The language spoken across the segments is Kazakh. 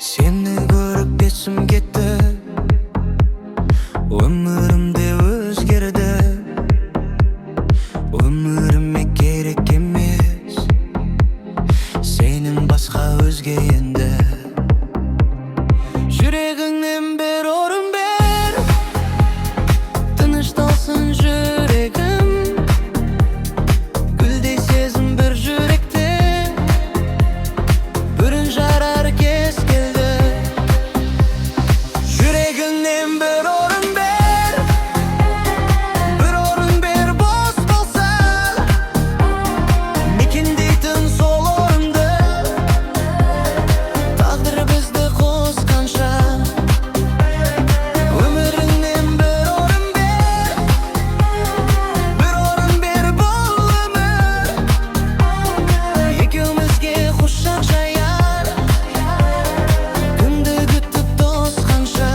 Seni görüp esім кетті, өмірімде өзгерді. Өміріме керек емес, сенен басқа өзге енді. Жүрегіңнен бір орын бер, тынышталсын жүрегім. Гүлдей сезім бір жүректе, бүрін жарар кез келді. Жүрегіңнен бір орын бер, бір орын бер бос болса, мекендейтін сол орынды. Тағдыр бізді қосқанша, өміріңнен бір орын бер, бір орын бер бұл өмір. Екеумізге құшақ жаяр, күнді күтіп тосқанша.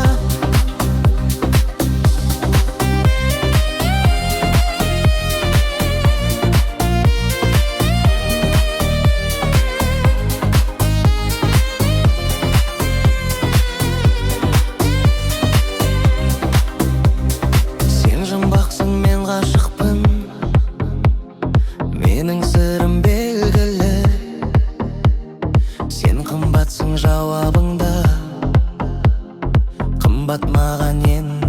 Сен жұмбақсың, мен ғашықпын, менің сырым белгілі. Сен қымбатсың, жауабыңда қымбат маған енді.